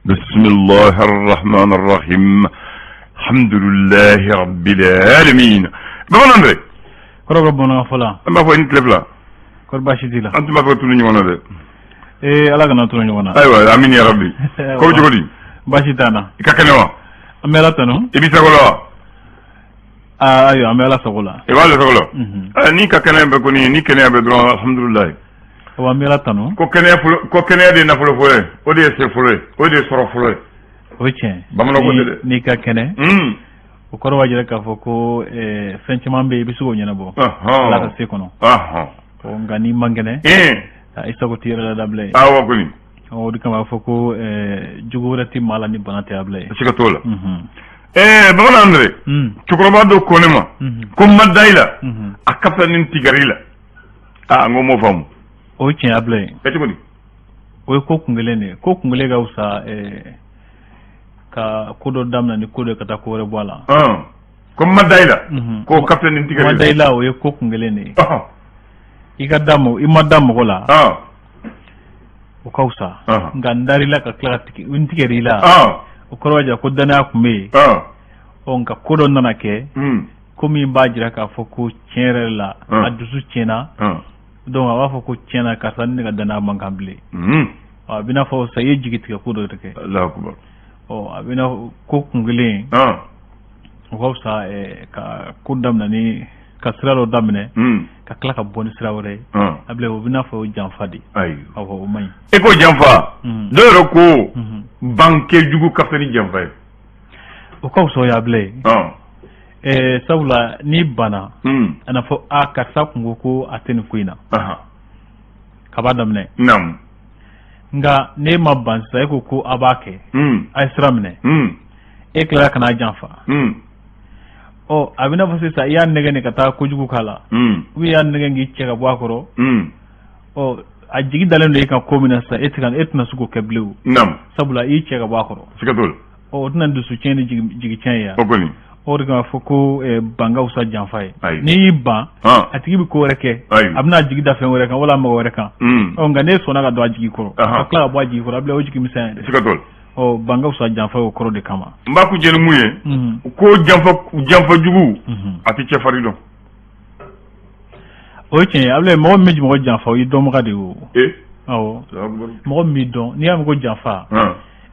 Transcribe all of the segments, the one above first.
بسم الله الرحمن الرحيم الحمد لله رب العالمين بابا نندري كرو بونا فلا ما فو انت لبلا كور باشي دي لا انت ما فو توني وانا ده الا غنا توني وانا ايوه امين يا ربي كو جوغلي باشي تانا كاكنوا اميلا تانو ابي سغلا ايوه اميلا سغلا ايوا سغلا ني كاكنا بكوني ني كنيا بدرو الحمد لله wa mela tanu ko kene de na fulo fure o de se fure o de soro fure oche bamno ko de ni ka kene o koro wajira ka foko fenchman be bisu nyana bo la ka se kono o ngani mangene isa ko tira la dable awa ko ni o di kama foko jugurati mala ni banate able sika tola bamna andre chukroba do konema ko madaila akata nin tigarila ngomo famu o tiɲɛ abila ye o ye ko kungele ka wusa ka ko dɔ daminɛ ni ko dɔ ka taa ko wɛrɛ bɔ a la ko madayila ko kapitɛni tigɛ madayila o ye ko kungele de ye i ka da i ma da mɔgɔ la o ka wusa nka n darila ka tila ka n tigɛr'i la o kɔrɔ b'a jira ko danaya kun bɛ yen nka ko dɔ nana kɛ ko min b'a jira k'a fɔ ko tiɲɛ yɛrɛ la a dusu tiɲɛna donc a b'a fɔ ko tiɲɛna karisa ne ka danaya man kan bilen a bɛ n'a fɔ sa i ye jigi tigɛ ko dɔ de kɛ a bɛ n'a fɔ ko kun kelen o ka fisa ka ko daminɛ ni ka sira dɔ daminɛ ka tila ka bɔ ni sira wɛrɛ ye a bila o bɛ n'a fɔ o janfa de awɔ o man ɲi e ko janfa dɔw yɛrɛ ko banque jugu ka fisa ni janfa ye o ka fisa o ye a bila ye sabula ni bana ana fɔ karisa kun ko a tɛ nin ko in na ka b'a daminɛ nka ne ma ban sisan e ko a b'a kɛ a ye sira minɛ e tilara ka n'a janfa a bɛ n'a fɔ sisan i y'a nɛgɛ nin ka taa kojugu k'a la ou i y'a nɛgɛ k'i cɛ ka bɔ a kɔrɔ a jigi dalen don e kan ko min na sisan e tɛna se k'o kɛ bilen o sabula i y'i cɛ ka bɔ a kɔrɔ o tɛna dusu tiɲɛ ni jigi tiɲɛ ye yan o de kama fɔ ko banga wusa janfa ye n'i y'i ban a tigi bɛ ko wɛrɛ kɛ a bɛna jigi da fɛn wɛrɛ kan wala mɔgɔ wɛrɛ kan nka n'e sɔnna ka don a jigi kɔrɔ a tila ka bɔ a jigi kɔrɔ a bila o jigi misɛn ye banga wusa janfa ye o kɔrɔ de kama n b'a ku jeni mun ye ko janfa jugu a tɛ cɛfarin dɔn o ye tiɲɛ ye a bila mɔgɔ min bɛ mɔgɔ janfa o y'i dɔnbaga de ye o awɔ mɔgɔ min b'i dɔn n'i y'a mɛn ko janfa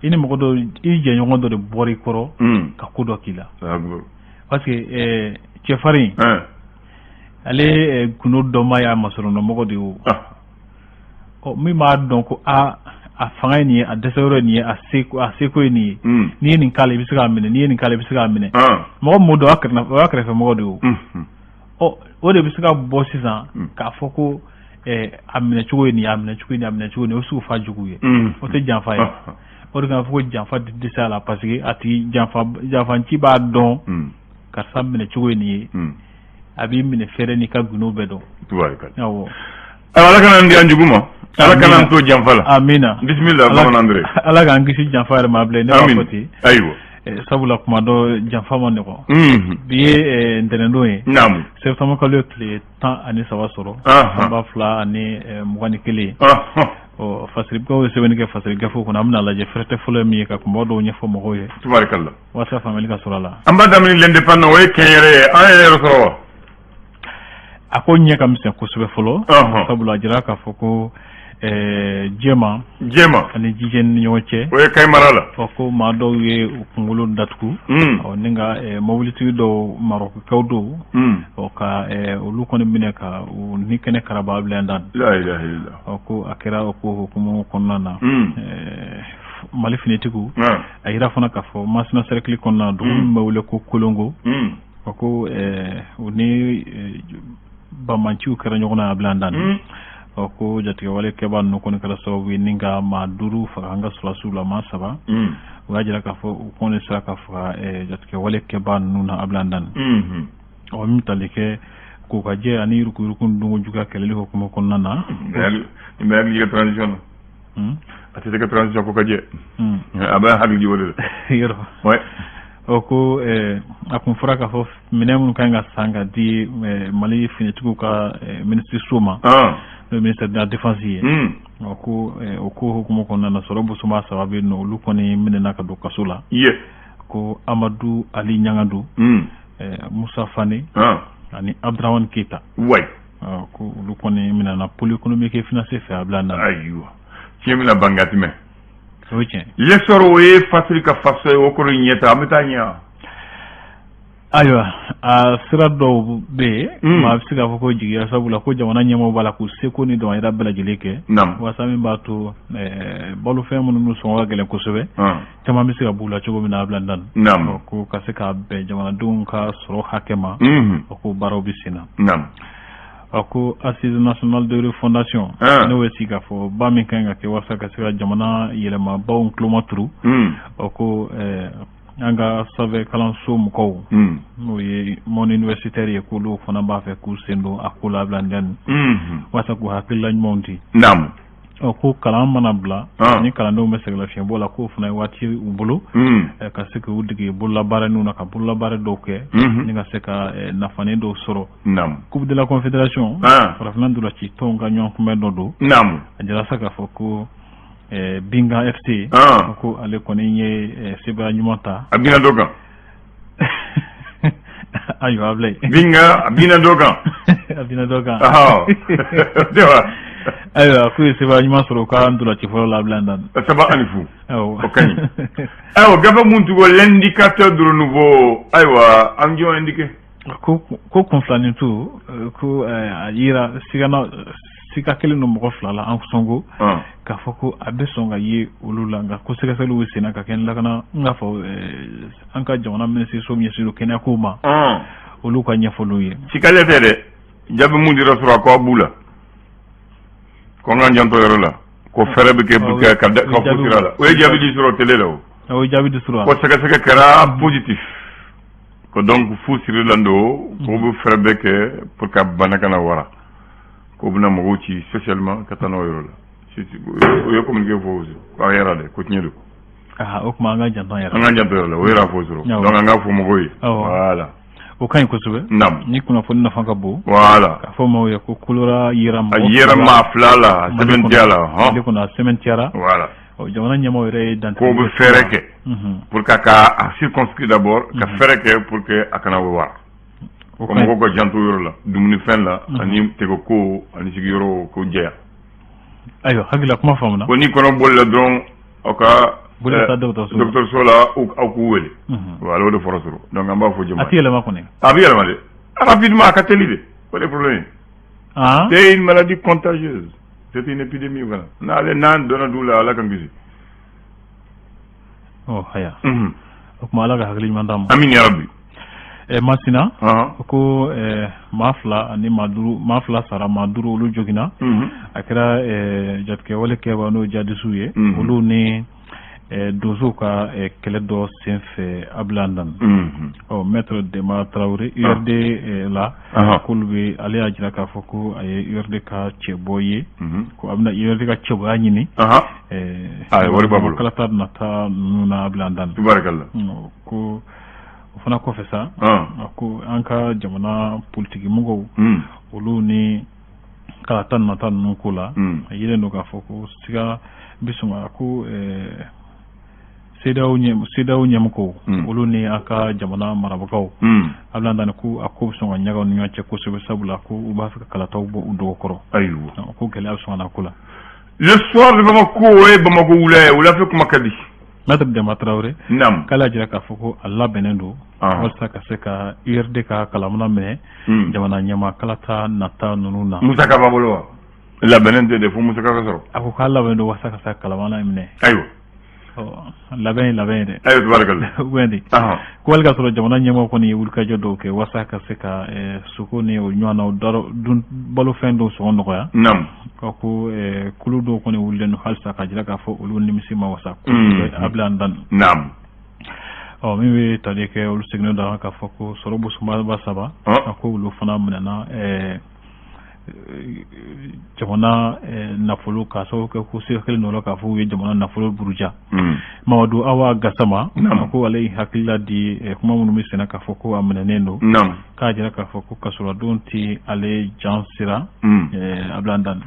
i ni mɔgɔ dɔ i jɛɲɔgɔn dɔ de bɔra i kɔrɔ ka ko dɔ k'i la parce que cɛfarin ale gundo dɔnma y'a masɔrɔndɔnmɔgɔ de ye o min b'a dɔn ko a fanga ye nin ye a dɛsɛ yɔrɔ ye nin ye a seko ye nin ye n'i ye nin k'ala i bɛ se k'a minɛ n'i ye nin k'ala i bɛ se k'a minɛ mɔgɔ min dɔn o y'a kɛrɛfɛ mɔgɔ de ye o de bɛ se ka bɔ sisan k'a fɔ ko a minɛ cogo ye nin ye a minɛ cogo ye nin a minɛ cogo ye nin o sugu fa jugu ye o tɛ janfa ye o de kama fɔ ko janfa tɛ dɛsɛ a la parce que a tigi janfanci b'a dɔn karisa minɛ cogo ye nin ye a b'i minɛ fɛrɛ n'i ka gundo bɛɛ dɔn awɔ ala kana n di an jugu ma ala kana n to janfa la amina bisimila bamanan andre ala k'an kisi janfa yɛrɛ ma bilen ne b'a fɔ ten ayiwa sabula kuma dɔ janfa ma nɔgɔn bi ye ntɛnɛndon ye septembre kalo tile 13 sɔrɔ 2021 fasirikaw ye sɛbɛnni kɛ fasiri gafew kɔnɔ an bɛna lajɛ fɛrɛtɛ fɔlɔ ye min ye ka kunbaw dɔw ɲɛfɔ mɔgɔw ye tubarikala walasa faamuyali ka sɔrɔ a la an b'a daminɛ l'indépendant o ye kɛn yɛrɛ ye an ye yɛrɛ sɔrɔ wa a ko ɲɛ ka misɛn kosɛbɛ fɔlɔ sabula a jira k'a fɔ ko jɛma ani jijɛ ni ɲɔgɔn cɛ o ye kayi mara la ko maa dɔw ye u kunkolo datugu ni ka mobilitigi dɔw marɔkikaw dɔw ka olu kɔni minɛ ka ni kɛnɛ karaba bila dan ko a kɛra o ko hukumu kɔnɔna na mali finitigiw a yira fana k'a fɔ masina cercle kɔnɔna dugu min bɛ wele ko kolongo ko u ni bamanciw kɛra ɲɔgɔn na a bila dan ko jatigɛwale kɛbaa ninnu kɔni kɛra sababu ye ni ka maa 5 faga an ka sɔrɔdasiw la maa 7 o y'a jira k'a fɔ u kɔni sera ka faga jatigɛwale kɛbaa ninnu na a bila dan min tali kɛ k'u ka jɛ ani yuruguyurugu ninnu juguya kɛlɛli hukumu kɔnɔna na nin bɛ hakili kɛ transition na a tɛ se ka transition ko ka jɛ a bɛ hakili o de la yɔrɔ ko a kun fɔra k'a fɔ minɛn minnu kan ka san ka di Mali finitigiw ka ministre so ma n'o ye ministère de la défense ye ko o ko hukumu ko nana soro busuma sababe no lu koni minena ka do kasula ko Amadou Ali Nyangandou Moussa Fane ani Abdrawan Keita ko lu koni minena poli économique et financier fait ablana aywa chemina bangati me okay yesoro e Afrika faso o ko nyeta amitanya aywa a sira dɔw be ma bi se ka fɔ ko jigiya sabula ko jamana ɲɛmɔgɔ b'a la k'u seko ni dɔnniya bɛɛ lajɛlen kɛ wasa min b'a to balofɛn minnu n'u sɔngɔ ka gɛlɛn kosɛbɛ caman bɛ se ka b'u la cogo min na a bila dan ko ka se ka bɛn jamanadenw ka sɔrɔ hakɛ ma ko baaraw bɛ sen na ko Assise nationale de refondation n'o ye sigi k'a fɔ ba min kan ka kɛ walasa ka se ka jamana yɛlɛmabaw tuloma turu ko an ka sanfɛ kalanso mɔgɔw n'o ye monde universitaire ye k'olu fana b'a fɛ k'u sen don a ko la bila ndɛni walasa k'u hakilila ɲumanw di ko kalan mana bila ni kalandenw bɛ sɛgɛnlafiɲɛbɔ la k'o fana ye waati u bolo ka se k'u dege bololabaaraninw na ka bololabaara dɔw kɛ ni ka se ka nafanin dɔw sɔrɔ coupe de la confédération farafina ndolanci tɔnw ka ɲɔgɔn kunbɛn dɔ don a jira sa k'a fɔ ko Binga FC ko ale kɔni ye seba ɲuman ta a bina dɔ kan ayiwa Ablaye Binga a bina dɔ kan a bina dɔ kan ayiwa ko ye seba ɲuman sɔrɔ ka ndolanci fɔlɔ la Ablaye dan saba ani fu o kaɲi ayiwa gafe mun tugo l'indicateur de renouveau ayiwa an jɔ indiqué ko kun filanin tu ko a yira sika kelen no mɔgɔ fila la an sɔngo k'a fɔ ko a bɛ sɔn ka ye olu la nka ko sɛgɛsɛgɛliw bɛ senna ka kɛ lakana n k'a fɔ an ka jamana minisiriso ɲɛsinnen kɛnɛyako ma olu ka ɲɛfɔliw ye sikale tɛ dɛ jaabi mun dira sɔrɔ a ko a b'u la ko an k'an janto yɔrɔ la ko fɛɛrɛ bɛ kɛ pour que ka fu sira la o ye jaabi di sɔrɔ télé la o ye jaabi di sɔrɔ ko sɛgɛsɛgɛ kɛra positif ko donc fu sirilan don ko bɛ fɛɛrɛ bɛ kɛ pour que bana kana wara ko bina mɔgɔw ci spécialement ka taa n'o yɔrɔ la o ye communiqué fɔ aussi ko a yɛrɛ dɛ ko tiɲɛ don o kuma an ka janto yɛrɛ an ka janto yɛrɛ la o yɛrɛ fɔ sɔrɔ donc an k'a fɔ mɔgɔw ye voilà o kaɲi kosɛbɛ ni kunnafoni nafa ka bon voilà k'a fɔ maaw ye ko kolora yera maa fila la sɛbɛntiya la ale kɔni a sɛbɛntiyara voilà jamana ɲɛmɔgɔ yɛrɛ ye dantɛ k'o bɛ fɛɛrɛ kɛ pour que a circonscrit d'abord ka fɛɛrɛ kɛ pour que a kana wara ko mɔgɔw ka janto yɔrɔ la dumunifɛn la ani tɛgɛko ani sigiyɔrɔ ko jɛya ayiwa hakilila kuma faamuna ko ni kɔnɔ bolila dɔrɔn aw ka dɔgɔtɔrɔso la aw k'u wele voilà o de fɔra sɔrɔ donc an b'a fɔ jama a tɛ yɛlɛma kɔni a bɛ yɛlɛma dɛ rapidement a ka teli de o de problème c'est une maladie contagieuse c'est une épidémie voilà n'an donna du la ala kan kisi haya o kuma ala ka hakili ɲuman d'a ma amin ya rabbi Masina ko maa fila sara maa duuru olu joginna a kɛra jatigɛ wale kɛba n'o jadisiw ye olu ni donsow ka kɛlɛ dɔ senfɛ Ablandan maître Dema Traoré URD la k'olu bɛ ale y'a jira k'a fɔ ko a ye URD ka cɛbɔ ye ko a bɛna URD ka cɛbɔya ɲini wari b'a bolo kalata nata ninnu na Ablandan ko o fana kɔfɛ sa ko an ka jamana politiki mɔgɔw olu ni kalata nata ninnu ko la a yelen don k'a fɔ ko siga bɛ sɔn ko CEDEAO ɲɛmɔgɔw olu ni an ka jamana marabagaw a bɛ dan ko a ko bɛ sɔn ka ɲagaw ni ɲɔgɔn cɛ kosɛbɛ sabula ko u b'a fɛ ka kalataw bɔ u dɔgɔ kɔrɔ ayiwa ko gɛlɛya bɛ sɔn ka na ko la le soir de Bamako o ye Bamako wula ye wula fɛ kuma ka di maître Dema Traoré k'ale jira k'a fɔ ko a labɛnnen don walasa ka se ka URD ka kalamuna minɛ jamana ɲɛma kalata nata ninnu na musaka b'a bolo wa labɛnnen tɛ de fo musaka ka sɔrɔ a ko k'a labɛnnen don walasa ka se ka kalamuna minɛ ayiwa labɛn ye dɛ ayiwa tubaarikala wɛndi ko wali ka sɔrɔ jamana ɲɛmɔgɔ kɔni ye wulikajɔ dɔw kɛ walasa ka se ka soko ni o ɲɔgɔnnaw balofɛn dɔw sɔngɔ nɔgɔya ko kulu dɔw kɔni wulilen don halisa ka jira k'a fɔ olu nimisi ma wasa Ablandan min bɛ tali kɛ olu seginnen don k'a fɔ ko sɔrɔ busumaba saba ko olu fana minɛna jamana nafolo ka so ko sirkel no ka fu jamana nafolo buruja Mamadou Awa Gassama ko alay hakilla di kuma mun mi sena ka foko amana nendo ka jira ka foko kasura donti alay jansira ablandan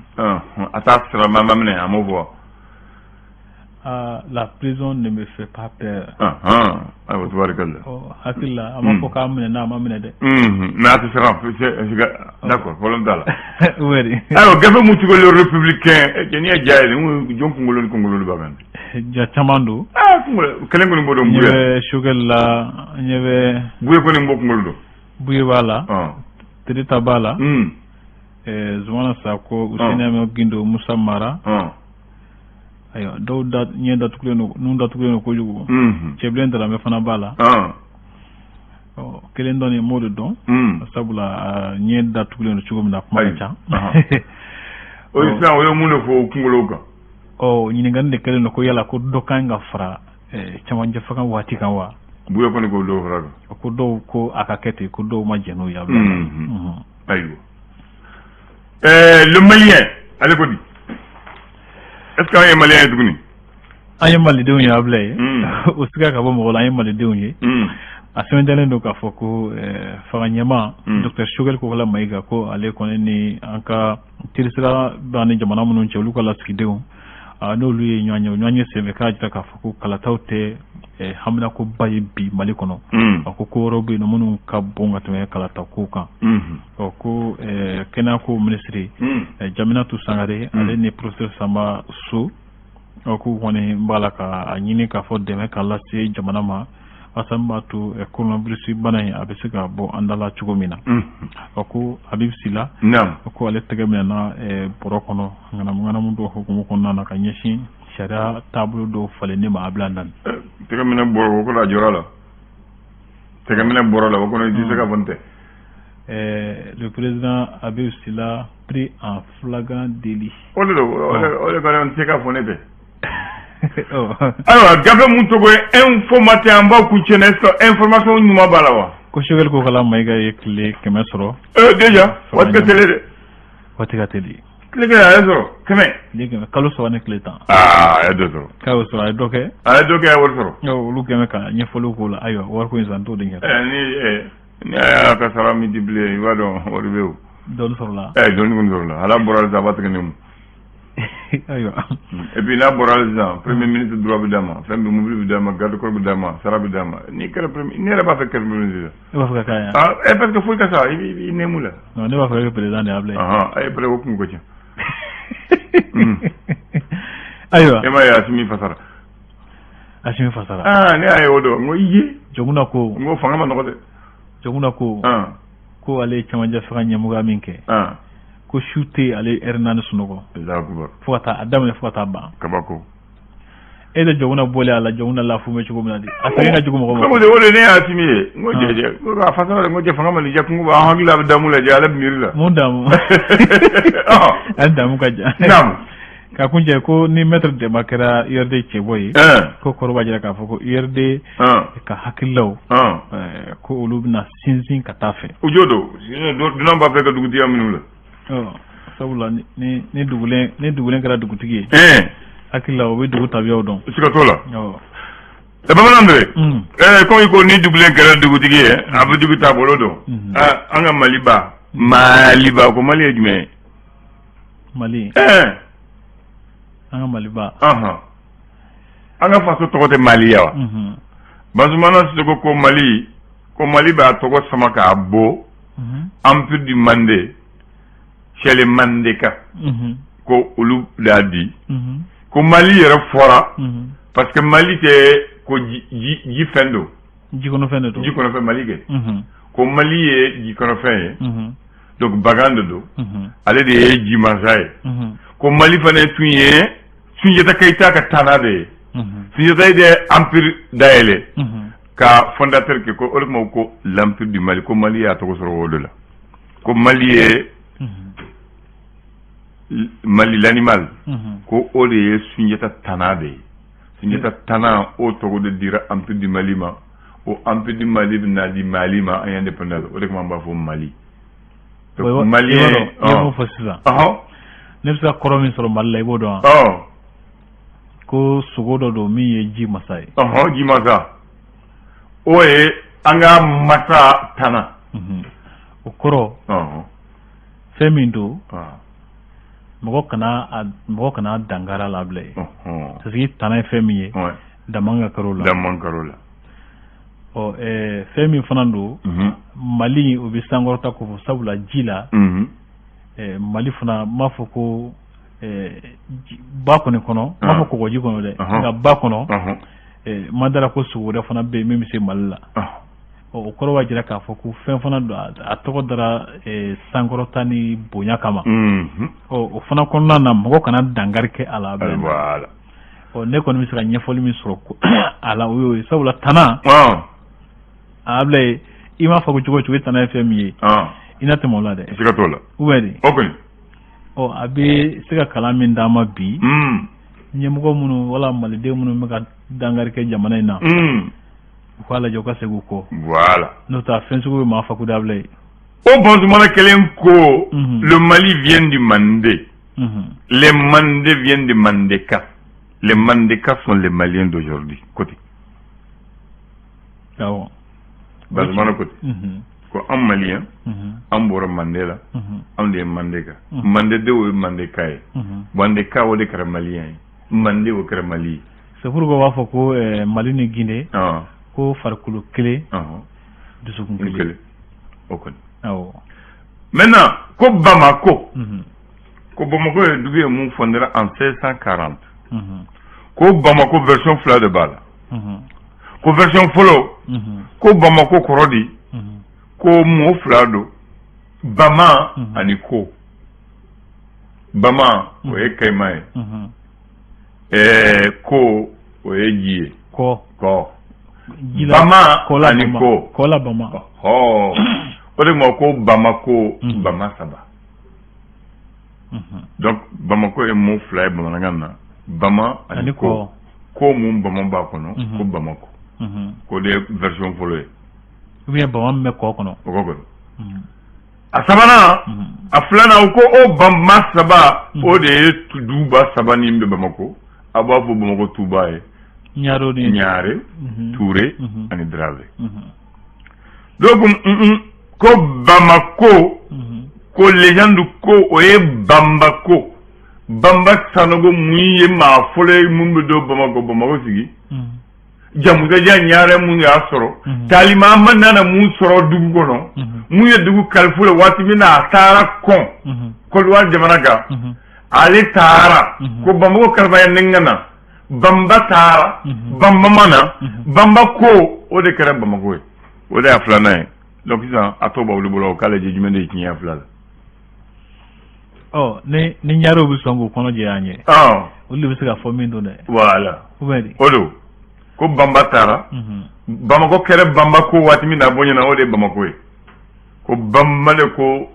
ata sira mamamne amovo la prison ne me fait pas peur ayo tubarkalla hakilla amako ka amana na mamne de na ata sira d'accord problème dala weri ayo gafe mutugo le républicain kenya jaay mu jonku ngolon bagan ja chamando kelengo ni bodo mbuye ñebe sugar la ñebe buye ko ni mbok ngoldo buye bala trita bala zwana sako usina me gindo Musa Mara ayo do dat ñe dat kuleno ko jugo ceblen dara me fana bala kelen doni modo don sabula ñe dat kuleno cugum na kuma cha o isa o yo muno fo kungolo ka ñini ngande kelen ko yala ko dokanga fra chamanje faka wati kan wa buye ko ni ko do fra ko do ko akakete ko do majeno ya ayo le malien allez ko di est-ce que ay malien dugni ay mali de unya ablay o siga ka bo mo ay mali de unye a semendalen do ka foko faka nyama Dr Shugel ko la maiga ko ale ko ni anka tirisira bani jamana munun che lu kala skidew no lu ye nyanya sebe ka jita ka foko kala tawte hamna ko bayi bi mali kono ko ko robe no munun ka bonga teme kala ta ko kan ko kena ko ministry Jaminatu Sangare ale ni professeur Samba So ko woni balaka nyini ka fo deme kala se jamana ma asamba to coronavirus banay abesega bo andala chugomina ko Habib Sila ko ale tegamina na borokono ngana mu do hukumu kono na kanyeshi sharia tableau do fale ne ma ablandan tegamina boro ko la jorala tegamina borola ko no disega bonte le président Habib Sila pris en flagrant délit ole ko on teka fonete alors gabe mutogo informateur amba ku chenesko information nyuma balawa ko shogel ko kala mayga yekle kemesro déjà watka télé klega yaso keme diga kalo so wane kletan ya dozo kawo so ay doke worsoro yo lu keme ka nyefolo ko la ayo war ko insanto de ngere ni aya ka salami dible wado worbew don sorla don sorla ala boral zabat kenem ayo et puis la boral za premier ministre droit bidama fembe mobile bidama garde corps bidama sara bidama ni kala premier ni la ba fait quel ministre ba fa kaya parce que faut que ça il nemula non ne ba fa président de able ay pre ko ko ci ayo e ma ya asimi fasara ne ay odo ngo yi joguna ko ngo fanga ma no de joguna ko ko ale chamanja fa nyamuga minke ko shooté ale Hernan Sunogo Allahu fota adam le fota ba kabako ede joguna bole ala joguna la fume chugo mnadi asanga jugo mo ko de wole ne atimi ngoje ko ga fasara ngoje fanga mali jakungu ba hagla damula jala mirla mo damu damu kaja nam ka kunje ko ni maître de makara yerde cheboy ko korba jira ka foko yerde ka hakilaw ko ulubna sinzin katafe ujodo do namba fe ka duguti amnula sabula ni dugulen kara dugutigi akila o be dugu tabiyaw don sika tola e baba andre ko iko ni dugulen kara dugutigi abu dugu tabolo do anga maliba ko mali ejume mali anga maliba anga faso to de mali yawa bazumana siko ko mali ba to ko samaka abo ampu du mande chez les Mandeka, ko ulu dadi, ko Mali yere fora, parce que Mali c'est ko ji fendo, ji kono fe Mali ke, ko Mali ye ji kono fe, donc bagande do, ale de ji masaye, ko Mali fane tunye ta kaita ka tanade, tunye ta de empire daele, ka fondateur ke ko olmo ko l'empire du Mali, ko Mali ya to ko soro wodola, ko Mali ye Mali l'animal ko o de Sunjata Tana de Sunjata Tana o togo de dira empire du Mali ma o empire du Mali na di Mali ma en indépendance o de ko mba fo Mali malien yo fo sisan ne bɛ se ka kɔrɔ min sɔrɔ Mali la i b'o dɔn wa ko sogo dɔ don min ye ji masa ye ji masa o ye an ka masa tana o kɔrɔ fɛn min don mɔgɔ kana dangara la bilen parce que tana ye fɛn min ye daman ka karo la fɛn min fana don Mali o bɛ sankɔrɔta ko fɔ sabula ji la Mali fana m'a fɔ ko ba kɔni kɔnɔ m'a fɔ kɔgɔji kɔnɔ dɛ nka ba kɔnɔ ma dara ko sogo wɛrɛ fana bɛ yen min bɛ se Mali la o kɔrɔ b'a jira k'a fɔ ko fɛn fana don a tɔgɔ dara sankɔrɔta ni bonya kama o fana kɔnɔna na mɔgɔ kana dankari kɛ a la ne kɔni bɛ se ka ɲɛfɔli min sɔrɔ a la o y'o ye sabula tana a bila i m'a fɔ ko cogo cogo tana ye fɛn min ye i na tɛmɛ o la dɛ i se ka t'o la a bɛ se ka kalan min d'an ma bi ɲɛmɔgɔ minnu wala maliden minnu bɛ ka dankari kɛ jamana in na u k'a lajɛ u ka segin u kɔ n'o tɛ fɛn sugu bɛ maa faku dabila ye o bɔnsumana kelen ko le Mali vient du Mandé les Mandés viennent de Mandeka les Mandeka sont les Maliens d'aujourd'hui côté bɔnsumana côté ko an Malien an bɔra Mandé la an de ye Mandeka Mandé de o ye Mandeka ye Mandeka o de kɛra Malien ye Mandé o kɛra Mali ye c'est pourquoi b'a fɔ ko Mali ni Guinée ko farikolo kelen dusukun kelen o kɔni maintenant ko Bamako ko Bamako ye dugu ye mun fondera en 1640 ko Bamako version fila de b'a la ko version fɔlɔ ko Bamako kɔrɔ di ko mo fila don Bama ani ko Bama o ye Kayima ye ko o ye ji ye kɔ Bama ani ko la Bama o de ma ko Bamako Bama saba donc Bamako ye mo fila ye bamanankan na Bama ani ko mun Bama b'a kɔnɔ ko Bamako ko de version fɔlɔ ye ou bien Bama min bɛ kɔ kɔnɔ o kɔ a sabanan a filanan ko o Bama saba o de ye duba saba min bɛ Bamako a b'a fɔ Bamako tuba ye Ñaare Touré ani Dramé donc ko Bamako ko légende ko o ye Bambako Bamba sanogo mun ye maa fɔlɔ ye mun bɛ don Bamako sigi jamusaja Ñaare mun y'a sɔrɔ talima ma nana mun sɔrɔ dugu kɔnɔ mun ye dugu kalifu la waati min na a taara kɔn Côte jamana kan ale taara ko Bamako karabaya nengana Bamba taara Bamba mana Bamba ko o de kɛra Bamako ye o de y'a filanan ye donc sisan a tɔ b'olu bolo o k'ale je jumɛn de ye tiɲɛ fila la ni Ñaarew bɛ sɔn k'o kɔnɔ jɛya an ye olu de bɛ se ka fɔ min don dɛ voilà o don ko Bamba taara Bamako kɛra Bamba ko waati min na bɔ ɲɛna o de ye Bamako ye ko Bamba de ko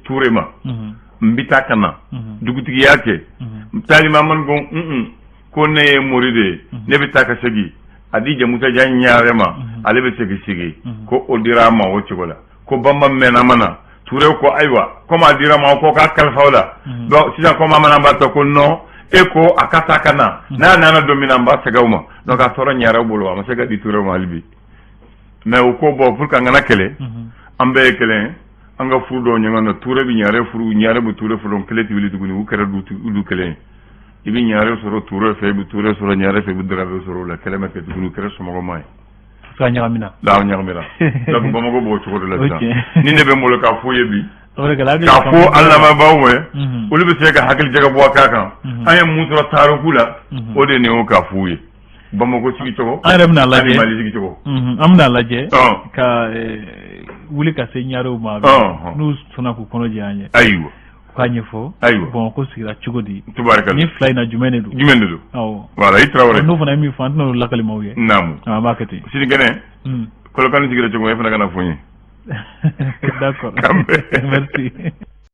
Touré ma n bɛ taa ka na dugutigiya kɛ talima man ko ne ye mori de ye ne bɛ taa ka segin a di jamusaja Ñaare ma ale bɛ segin ko o dira a ma o cogo la ko Bamba mɛnna mana Touré ko ayiwa comme a dira ma ko k'a kalifa o la donc sisan comme a mana b'a tɔ ko non e ko a ka taa ka na n'a nana don min na n b'a sɛgɛn o ma donc a tora Ñaare bolo a ma se ka di Touré ma hali bi mais o ko bɔ pour que an kana kɛlɛ an bɛɛ ye kelen ye an ka furu dɔw ɲɔgɔn na Touré bɛ Ñaare furu Ñaare bɛ Touré furu kelen tɛ wuli tuguni u kɛra du kelen ye i bɛ Ñaare sɔrɔ Touré fɛ i bɛ Touré sɔrɔ Ñaare fɛ i bɛ Dramé sɔrɔ o la kɛlɛ ma kɛ tuguni u kɛra somɔgɔma ye ka ɲagamina donc Bamako b'o cogo de la sisan ni ne bɛ n bolo k'a fɔ ye bi k'a fɔ an lamɛnbaaw ma olu bɛ se ka hakili jagabɔ a k'a kan an ye mun sɔrɔ taariku la o de ye nin y'o k'a f'u ye Bamako sigicogo an yɛrɛ bɛna lajɛ Mali sigicogo an bɛna lajɛ ka wuli ka se Ñaarew ma n'u sɔnna k'u kɔnɔ jɛ an ye ayiwa k'a ɲɛfɔ Bamako sigira cogo di ni fila in na jumɛn de don voilà i Traoré n'o fana ye min fɔ an tɛna olu lakalimaw ye naamu an b'a kɛ ten sini kɛnɛ Kolokani sigira cogo e fana kana fɔ n ye d'accord merci